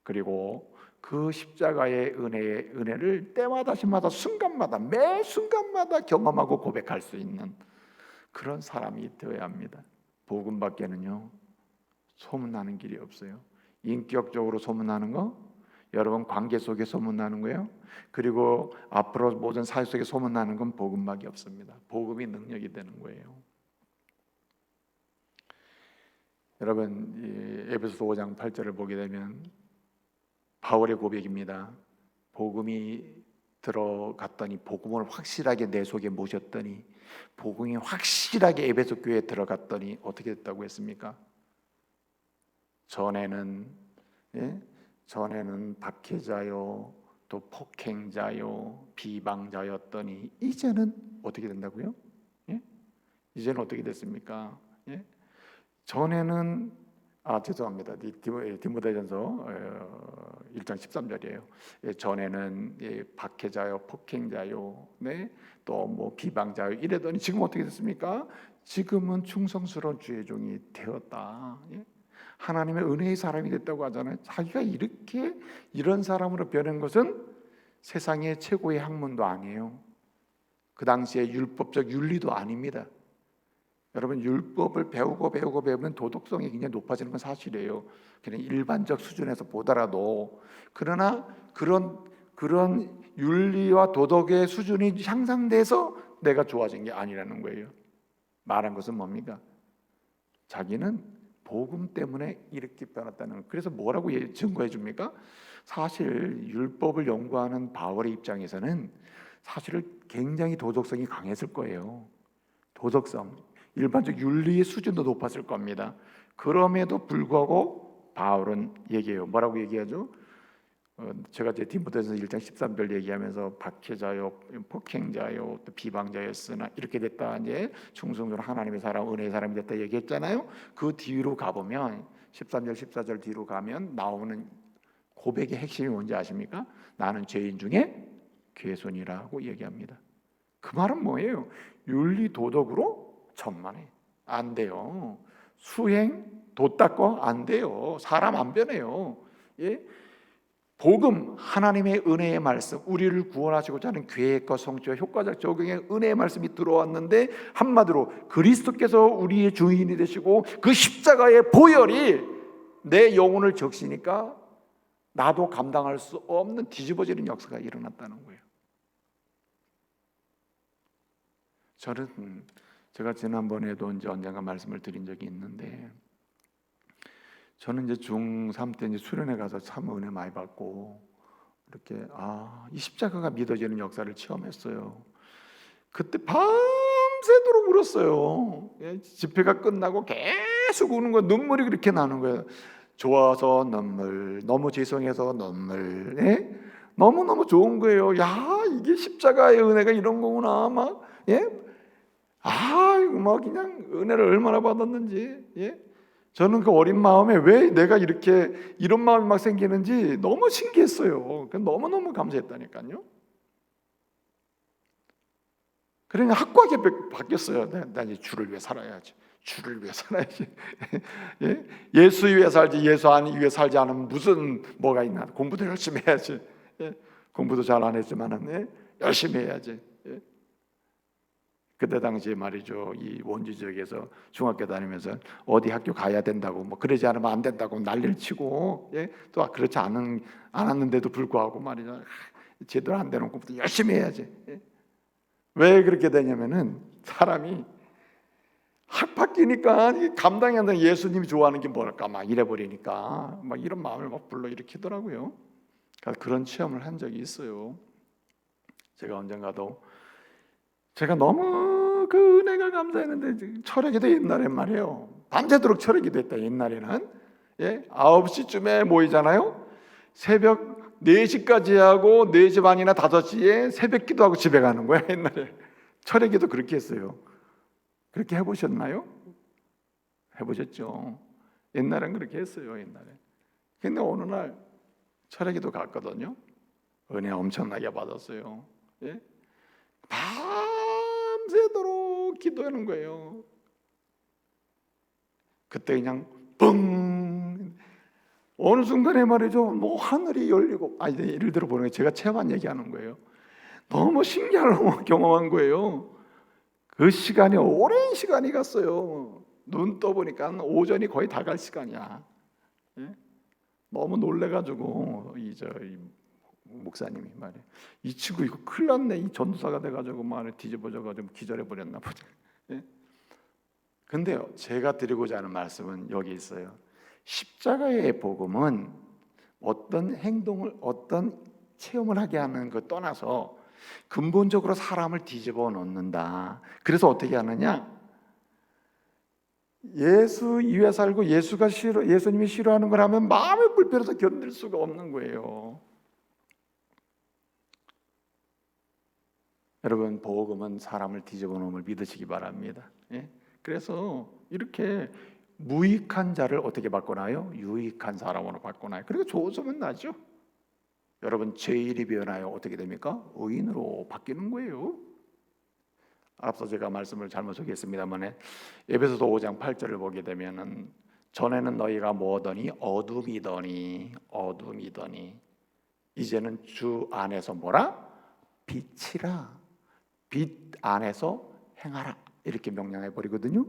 그리고 그 십자가의 은혜를 때마다 시마다 순간마다 매 순간마다 경험하고 고백할 수 있는 그런 사람이 되어야 합니다. 복음밖에는요 소문나는 길이 없어요. 인격적으로 소문나는 거, 여러분 관계 속에 소문나는 거예요. 그리고 앞으로 모든 사회 속에 소문나는 건 복음밖에 없습니다. 복음이 능력이 되는 거예요. 여러분, 에베소서 5장 8절을 보게 되면 바울의 고백입니다. 복음이 들어갔더니, 복음을 확실하게 내 속에 모셨더니, 복음이 확실하게 에베소 교회에 들어갔더니 어떻게 됐다고 했습니까? 전에는 박해자요, 또 폭행자요, 비방자였더니 이제는 어떻게 된다고요? 이제는 어떻게 됐습니까? 전에는 죄송합니다. 디모데전서 1장 13절이에요. 전에는 박해자요, 폭행자요, 또 뭐 비방자요 이래더니 지금 어떻게 됐습니까? 지금은 충성스러운 주의 종이 되었다. 하나님의 은혜의 사람이 됐다고 하잖아요. 자기가 이런 사람으로 변한 것은 세상의 최고의 학문도 아니에요. 그 당시에 율법적 윤리도 아닙니다. 여러분, 율법을 배우면 도덕성이 굉장히 높아지는 건 사실이에요. 그냥 일반적 수준에서 보더라도. 그러나 그런 윤리와 도덕의 수준이 향상돼서 내가 좋아진 게 아니라는 거예요. 말한 것은 뭡니까? 자기는 복음 때문에 이렇게 변했다는. 그래서 뭐라고 증거해 줍니까? 사실 율법을 연구하는 바울의 입장에서는 사실 굉장히 도덕성이 강했을 거예요. 도덕성, 일반적 윤리의 수준도 높았을 겁니다. 그럼에도 불구하고 바울은 얘기해요. 뭐라고 얘기하죠? 제가 제 디모데전서 1장 13절 얘기하면서 박해자요, 폭행자요, 또 비방자였으나 이렇게 됐다, 이제 충성스러운 하나님의 사람, 은혜의 사람이 됐다 얘기했잖아요. 그 뒤로 가보면 13절 14절 뒤로 가면 나오는 고백의 핵심이 뭔지 아십니까? 나는 죄인 중에 괴손이라고 얘기합니다. 그 말은 뭐예요? 윤리 도덕으로 천만에 안 돼요. 수행 도 닦고 안 돼요. 사람 안 변해요. 복음, 하나님의 은혜의 말씀, 우리를 구원하시고자 하는 계획과 성취와 효과적 적용의 은혜의 말씀이 들어왔는데, 한마디로 그리스도께서 우리의 주인이 되시고 그 십자가의 보혈이 내 영혼을 적시니까 나도 감당할 수 없는 뒤집어지는 역사가 일어났다는 거예요. 제가 지난번에도 이제 언젠가 말씀을 드린 적이 있는데, 저는 이제 중3 때 이제 수련회 가서 참 은혜 많이 받고 이렇게 이 십자가가 믿어지는 역사를 체험했어요. 그때 밤새도록 울었어요. 집회가 끝나고 계속 우는 거예요. 눈물이 그렇게 나는 거예요. 좋아서 눈물, 너무 죄송해서 눈물. 너무너무 좋은 거예요. 야, 이게 십자가의 은혜가 이런 거구나. 막 막 그냥 은혜를 얼마나 받았는지. 저는 그 어린 마음에 왜 내가 이런 마음이 막 생기는지 너무 신기했어요. 너무너무 감사했다니까요. 그러니 확고하게 바뀌었어요. 나 이제 주를 위해 살아야지. 주를 위해 살아야지. 예수 위해 살지, 예수 위해 살지 않으면 무슨 뭐가 있나. 공부도 열심히 해야지. 공부도 잘 안 했지만은 열심히 해야지. 그때 당시에 말이죠, 이 원주 지역에서 중학교 다니면서 어디 학교 가야 된다고, 뭐 그러지 않으면 안 된다고 난리를 치고, 또 그렇지 않았는데도 불구하고 말이죠, 제대로 안 되는 공부도 열심히 해야지. 왜 그렇게 되냐면은 사람이 확 바뀌니까 감당이 안 되는, 예수님이 좋아하는 게 뭘까 막 이래 버리니까 막 이런 마음을 막 불러일으키더라고요. 그런 체험을 한 적이 있어요. 제가 언젠가도 제가 너무 그 은혜가 감사했는데, 철회기도 옛날엔 말이에요, 밤새도록 철회기도 했다. 옛날에는 9시쯤에 모이잖아요. 새벽 4시까지 하고 4시 반이나 5시에 새벽 기도하고 집에 가는 거야. 옛날에 철회기도 그렇게 했어요. 그렇게 해보셨나요? 해보셨죠? 옛날엔 그렇게 했어요. 옛날에. 근데 어느 날 철회기도 갔거든요. 은혜 엄청나게 받았어요. 밤새도록 기도하는 거예요. 그때 그냥 뻥, 어느 순간에 말이죠, 뭐 하늘이 열리고, 예를 들어 보는 게 제가 체험한 얘기하는 거예요. 너무 신기한 경험한 거예요. 그 시간이 오랜 시간이 갔어요. 눈 떠보니까 오전이 거의 다 갈 시간이야. 너무 놀래가지고 이 목사님이 말이에요, 이 친구 이거 큰일 났네, 이 전도사가 돼가지고 말에 뒤집어져가지고 기절해버렸나 보다. 근데 제가 드리고자 하는 말씀은 여기 있어요. 십자가의 복음은 어떤 행동을, 어떤 체험을 하게 하는 것 떠나서 근본적으로 사람을 뒤집어 놓는다. 그래서 어떻게 하느냐, 예수 위에 살고 예수님이 싫어하는 걸 하면 마음이 불편해서 견딜 수가 없는 거예요. 여러분, 복음은 사람을 뒤집어 놓음을 믿으시기 바랍니다. 그래서 이렇게 무익한 자를 어떻게 바꿔놔요? 유익한 사람으로 바꿔놔요. 그리고 좋은 소문 나죠. 여러분, 죄일이 변하여 어떻게 됩니까? 의인으로 바뀌는 거예요. 앞서 제가 말씀을 잘못 소개했습니다만, 에베소서 5장 8절을 보게 되면은, 전에는 너희가 뭐더니 어둠이더니 이제는 주 안에서 뭐라? 빛이라. 빛 안에서 행하라. 이렇게 명령해 버리거든요.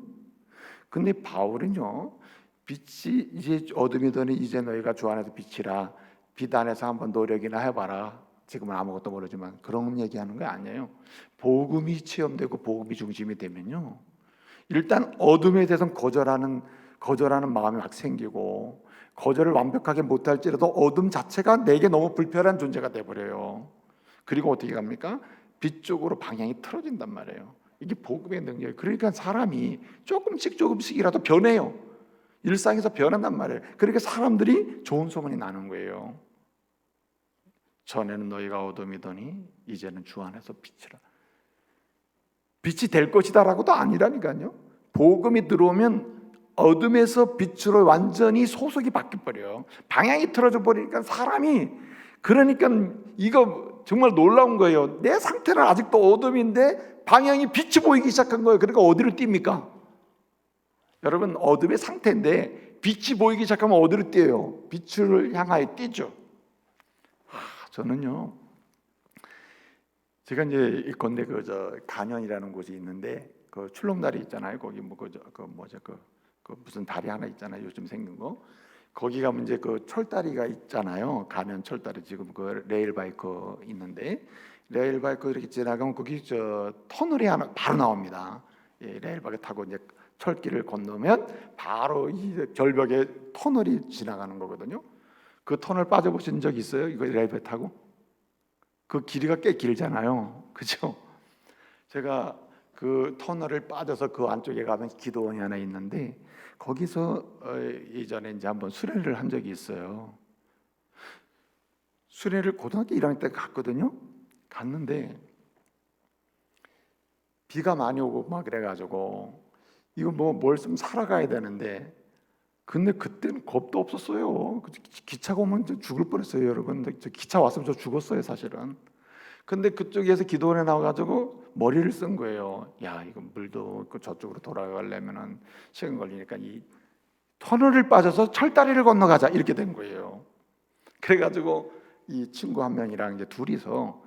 근데 바울은요, 빛이 이제 어둠이더니 이제 너희가 주 안에서 빛이라, 빛 안에서 한번 노력이나 해봐라. 지금은 아무것도 모르지만 그런 얘기하는 거 아니에요. 복음이 체험되고 복음이 중심이 되면요, 일단 어둠에 대해서 거절하는 마음이 막 생기고, 거절을 완벽하게 못할지라도 어둠 자체가 내게 너무 불편한 존재가 돼버려요. 그리고 어떻게 합니까? 빛 쪽으로 방향이 틀어진단 말이에요. 이게 복음의 능력이에요. 그러니까 사람이 조금씩이라도 변해요. 일상에서 변한단 말이에요. 그러니까 사람들이 좋은 소문이 나는 거예요. 전에는 너희가 어둠이더니 이제는 주 안에서 빛이라. 빛이 될 것이다 라고도 아니라니까요. 복음이 들어오면 어둠에서 빛으로 완전히 소속이 바뀌어버려요. 방향이 틀어져 버리니까 사람이, 그러니까 이거 정말 놀라운 거예요. 내 상태는 아직도 어둠인데 방향이 빛이 보이기 시작한 거예요. 그러니까 어디로 뜁니까? 여러분, 어둠의 상태인데 빛이 보이기 시작하면 어디로 뛰어요? 빛을 향하여 뛰죠. 저는요, 제가 이제 있건데 간현이라는 곳이 있는데 그 출렁다리 있잖아요. 거기 그 무슨 다리 하나 있잖아요. 요즘 생긴 거. 거기 가면 이제 그 철다리가 있잖아요. 간현 철다리 지금 그 레일바이크 있는데 레일바이크 이렇게 지나가면 거기 터널이 하나 바로 나옵니다. 예, 레일바이크 타고 이제 철길을 건너면 바로 이 절벽에 터널이 지나가는 거거든요. 그 터널 빠져보신 적 있어요? 이거 레일바이크 타고? 그 길이가 꽤 길잖아요. 그죠? 제가 그 터널을 빠져서 그 안쪽에 가면 기도원이 하나 있는데 거기서 예전에 이제 한번 수련을 한 적이 있어요. 수련을 고등학교 1학년 때 갔거든요. 갔는데 비가 많이 오고 막 그래가지고 이거 뭘 좀 사러 가야 되는데 근데 그때는 겁도 없었어요. 기차가 오면 죽을 뻔했어요, 여러분. 기차 왔으면 저 죽었어요, 사실은. 근데 그쪽에서 기도원에 나와가지고 머리를 쓴 거예요. 야, 이거 물도 저쪽으로 돌아가려면은 시간 걸리니까 이 터널을 빠져서 철다리를 건너가자 이렇게 된 거예요. 그래가지고 이 친구 한 명이랑 이제 둘이서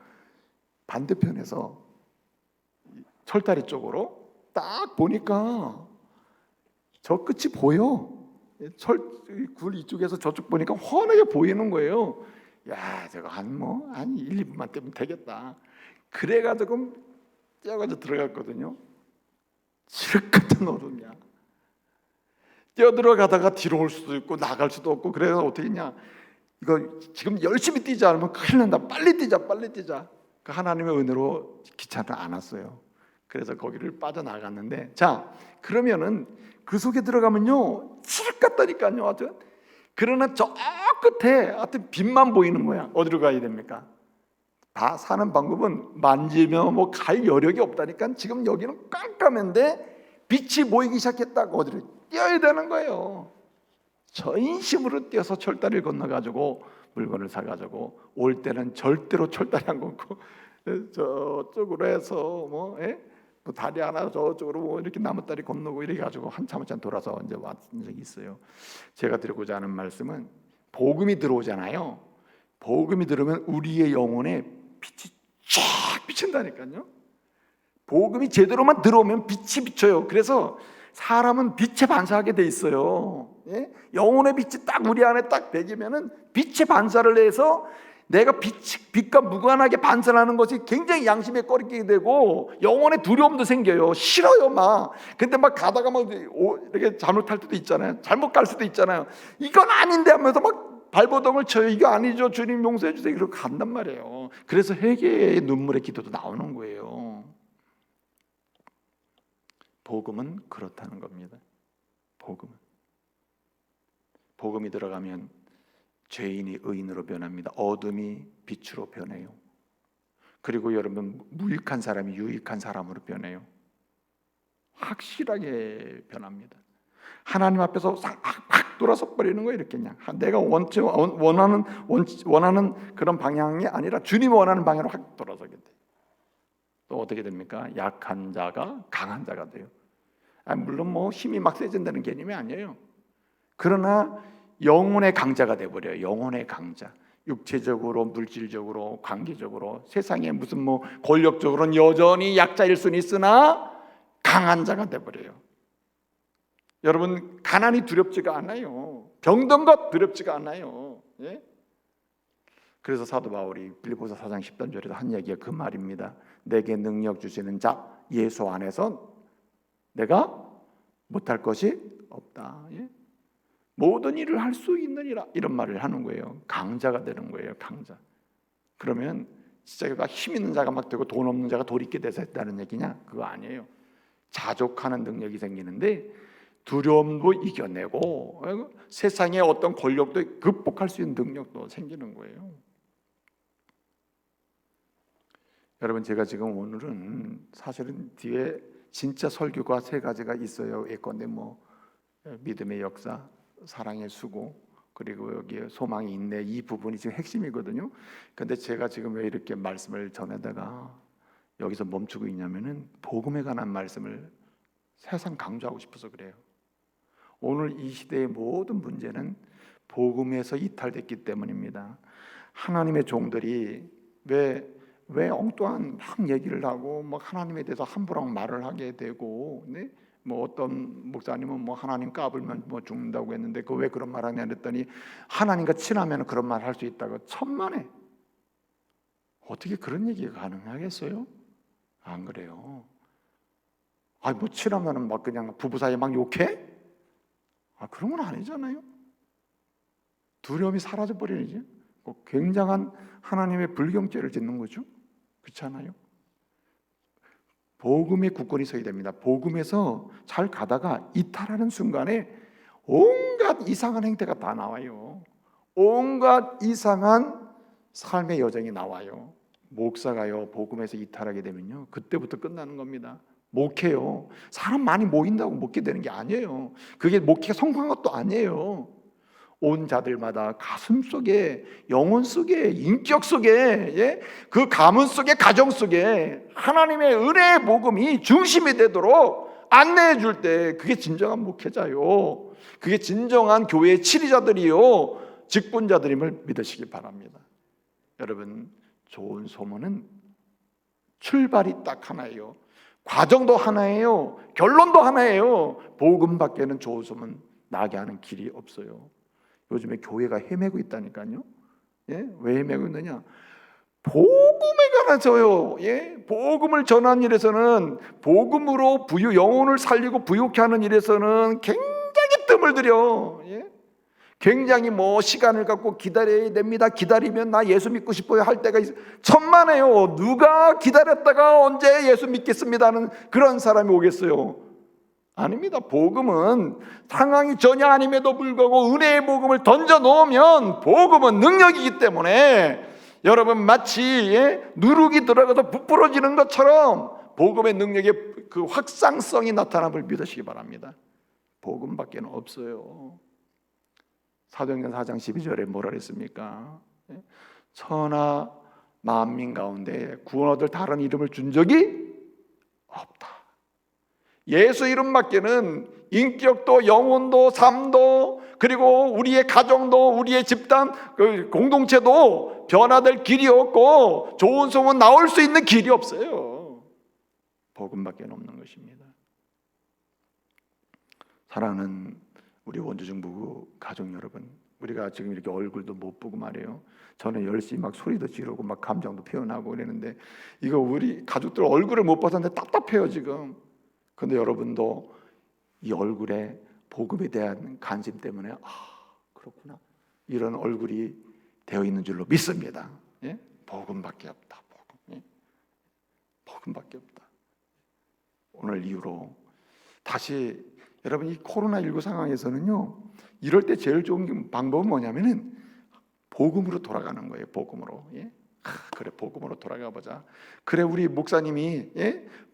반대편에서 철다리 쪽으로 딱 보니까 저 끝이 보여. 굴 이쪽에서 저쪽 보니까 훤하게 보이는 거예요. 야, 저거 한 1, 2분만 뛰면 되겠다. 그래가지고 뛰어가지고 들어갔거든요. 칠흑 같은 얼음이야. 뛰어 들어가다가 뒤로 올 수도 있고 나갈 수도 없고 그래서 어떻게 했냐? 이거 지금 열심히 뛰지 않으면 큰일 난다. 빨리 뛰자, 빨리 뛰자. 그 하나님의 은혜로 기차는 안 왔어요. 그래서 거기를 빠져나갔는데, 자, 그러면은 그 속에 들어가면요 칠흑 같다니까요. 하여튼 그러나 저 끝에 하여튼 빛만 보이는 거야. 어디로 가야 됩니까? 다 사는 방법은 만지면 뭐 갈 여력이 없다니까. 지금 여기는 깜깜한데 빛이 보이기 시작했다고 어디로 뛰어야 되는 거예요. 전심으로 뛰어서 철다리를 건너가지고 물건을 사가지고 올 때는 절대로 철다리 안 걷고 저쪽으로 해서 뭐 다리 하나 저쪽으로 뭐 이렇게 나무다리 건너고 이래 가지고 한참 돌아서 이제 왔던 적이 있어요. 제가 드리고자 하는 말씀은 복음이 들어오잖아요. 복음이 들어오면 우리의 영혼에 빛이 쫙 비친다니까요. 복음이 제대로만 들어오면 빛이 비쳐요. 그래서 사람은 빛에 반사하게 돼 있어요. 예? 영혼의 빛이 딱 우리 안에 딱 배기면은 빛에 반사를 해서 내가 빛과 무관하게 반사하는 것이 굉장히 양심에 꺼리게 되고 영혼의 두려움도 생겨요. 싫어요, 막. 근데 막 가다가 막 이렇게 잘못할 때도 있잖아요. 잘못 갈 수도 있잖아요. 이건 아닌데 하면서 막 발버둥을 쳐요. 이거 아니죠, 주님 용서해 주세요. 이러고 간단 말이에요. 그래서 회개의 눈물의 기도도 나오는 거예요. 복음은 그렇다는 겁니다. 복음이 들어가면 죄인이 의인으로 변합니다. 어둠이 빛으로 변해요. 그리고 여러분, 무익한 사람이 유익한 사람으로 변해요. 확실하게 변합니다. 하나님 앞에서 확 돌아서 버리는 거예요. 이렇게 그냥 내가 원하는 그런 방향이 아니라 주님이 원하는 방향으로 확 돌아서게 돼요. 또 어떻게 됩니까? 약한 자가 강한 자가 돼요. 물론 뭐 힘이 막 세진다는 개념이 아니에요. 그러나 영혼의 강자가 돼버려요. 영혼의 강자. 육체적으로, 물질적으로, 관계적으로, 세상에 무슨 뭐 권력적으로는 여전히 약자일 수는 있으나 강한 자가 돼버려요. 여러분, 가난이 두렵지가 않아요. 병든 것 두렵지가 않아요. 예? 그래서 사도 바울이 빌립보서 4장 13절에도 한 얘기가 그 말입니다. 내게 능력 주시는 자 예수 안에서 내가 못할 것이 없다. 예? 모든 일을 할 수 있느니라 이런 말을 하는 거예요. 강자가 되는 거예요. 강자. 그러면 진짜 막 힘 있는 자가 막 되고 돈 없는 자가 돌이켜 돼서 했다는 얘기냐? 그거 아니에요. 자족하는 능력이 생기는데 두려움도 이겨내고 세상의 어떤 권력도 극복할 수 있는 능력도 생기는 거예요. 여러분, 제가 지금 오늘은 사실은 뒤에 진짜 설교가 3가지가 있어요. 예컨대 뭐 믿음의 역사, 사랑의 수고, 그리고 여기에 소망이 있네, 이 부분이 지금 핵심이거든요. 근데 제가 지금 왜 이렇게 말씀을 전하다가 여기서 멈추고 있냐면은 복음에 관한 말씀을 세상 강조하고 싶어서 그래요. 오늘 이 시대의 모든 문제는 복음에서 이탈됐기 때문입니다. 하나님의 종들이 왜 엉뚱한 막 얘기를 하고 막 하나님에 대해서 함부로 말을 하게 되고, 네? 뭐 어떤 목사님은 뭐 하나님 까불면 뭐 죽는다고 했는데 그 왜 그런 말 하냐 그랬더니 하나님과 친하면 그런 말 할 수 있다고. 천만에. 어떻게 그런 얘기가 가능하겠어요? 안 그래요. 뭐 친하면은 막 그냥 부부 사이에 막 욕해? 그런 건 아니잖아요. 두려움이 사라져 버리지. 굉장한 하나님의 불경죄를 짓는 거죠. 그렇지 않아요? 복음의 굳건히 서야 됩니다. 복음에서 잘 가다가 이탈하는 순간에 온갖 이상한 행태가 다 나와요. 온갖 이상한 삶의 여정이 나와요. 목사가요, 복음에서 이탈하게 되면요, 그때부터 끝나는 겁니다. 목회요, 사람 많이 모인다고 목회 되는 게 아니에요. 그게 목회가 성공한 것도 아니에요. 온 자들마다 가슴 속에, 영혼 속에, 인격 속에, 그 가문 속에, 가정 속에 하나님의 은혜의 복음이 중심이 되도록 안내해 줄 때, 그게 진정한 목회자요, 그게 진정한 교회의 치리자들이요, 직분자들임을 믿으시기 바랍니다. 여러분, 좋은 소문은 출발이 딱 하나예요. 과정도 하나예요. 결론도 하나예요. 복음 밖에는 좋은 소문 나게 하는 길이 없어요. 요즘에 교회가 헤매고 있다니까요. 왜 헤매고 있느냐? 복음에 관해서요. 복음을 전하는 일에서는, 복음으로 영혼을 살리고 부유케 하는 일에서는 굉장히 뜸을 들여. 굉장히 시간을 갖고 기다려야 됩니다. 기다리면 나 예수 믿고 싶어요 할 때가 천만에요. 누가 기다렸다가 언제 예수 믿겠습니다 하는 그런 사람이 오겠어요? 아닙니다. 복음은 상황이 전혀 아님에도 불구하고 은혜의 복음을 던져 놓으면 복음은 능력이기 때문에 여러분, 마치 누룩이 들어가서 부풀어지는 것처럼 복음의 능력의 그 확장성이 나타남을 믿으시기 바랍니다. 복음밖에는 없어요. 사도행전 4장 12절에 뭐라 그랬습니까? 천하 만민 가운데 구원 얻을 다른 이름을 준 적이 없다. 예수 이름밖에는 인격도, 영혼도, 삶도, 그리고 우리의 가정도, 우리의 집단, 공동체도 변화될 길이 없고 좋은 소문 나올 수 있는 길이 없어요. 복음밖에 없는 것입니다. 사랑하는 우리 원주정부구 가족 여러분, 우리가 지금 이렇게 얼굴도 못 보고 말이에요. 저는 열심히 막 소리도 지르고 막 감정도 표현하고 그러는데 이거 우리 가족들 얼굴을 못 봤는데 답답해요 지금. 그런데 여러분도 이 얼굴에 복음에 대한 관심 때문에 그렇구나, 이런 얼굴이 되어 있는 줄로 믿습니다. 복음밖에 없다. 복음밖에 없다. 오늘 이후로 다시 여러분, 이 코로나19 상황에서는요, 이럴 때 제일 좋은 방법은 뭐냐면은 복음으로 돌아가는 거예요. 복음으로. 그래, 복음으로 돌아가 보자. 그래, 우리 목사님이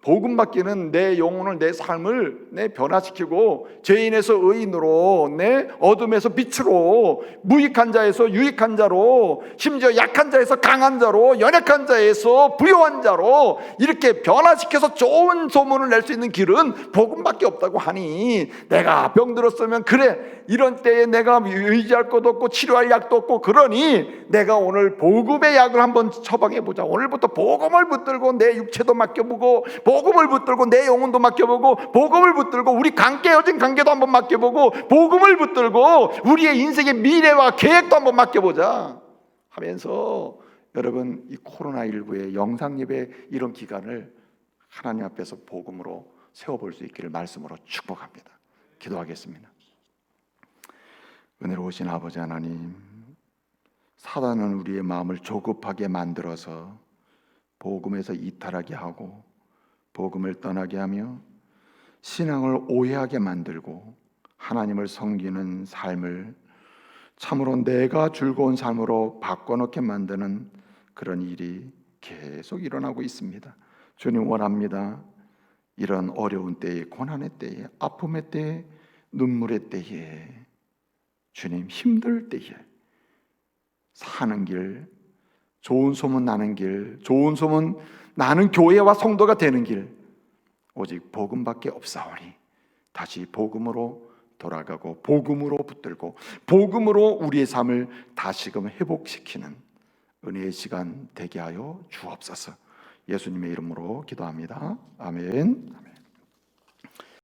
복음밖에는 내 영혼을, 내 삶을 변화시키고 죄인에서 의인으로, 어둠에서 빛으로, 무익한 자에서 유익한 자로, 심지어 약한 자에서 강한 자로, 연약한 자에서 부유한 자로 이렇게 변화시켜서 좋은 소문을 낼 수 있는 길은 복음밖에 없다고 하니, 내가 병들었으면 그래, 이런 때에 내가 의지할 것도 없고 치료할 약도 없고 그러니 내가 오늘 복음의 약을 한번 처방해보자. 오늘부터 복음을 붙들고 내 육체도 맡겨보고, 복음을 붙들고 내 영혼도 맡겨보고, 복음을 붙들고 우리 깨어진 관계도 한번 맡겨보고, 복음을 붙들고 우리의 인생의 미래와 계획도 한번 맡겨보자 하면서, 여러분, 이 코로나19의 영상예배 이런 기간을 하나님 앞에서 복음으로 세워볼 수 있기를 말씀으로 축복합니다. 기도하겠습니다. 은혜로우신 아버지 하나님, 사단은 우리의 마음을 조급하게 만들어서 복음에서 이탈하게 하고 복음을 떠나게 하며 신앙을 오해하게 만들고 하나님을 섬기는 삶을 참으로 내가 즐거운 삶으로 바꿔놓게 만드는 그런 일이 계속 일어나고 있습니다. 주님, 원합니다. 이런 어려운 때에, 고난의 때에, 아픔의 때에, 눈물의 때에, 주님, 힘들 때에 사는 길, 좋은 소문 나는 길, 좋은 소문 나는 교회와 성도가 되는 길, 오직 복음밖에 없사오니 다시 복음으로 돌아가고 복음으로 붙들고 복음으로 우리의 삶을 다시금 회복시키는 은혜의 시간 되게 하여 주옵소서. 예수님의 이름으로 기도합니다. 아멘.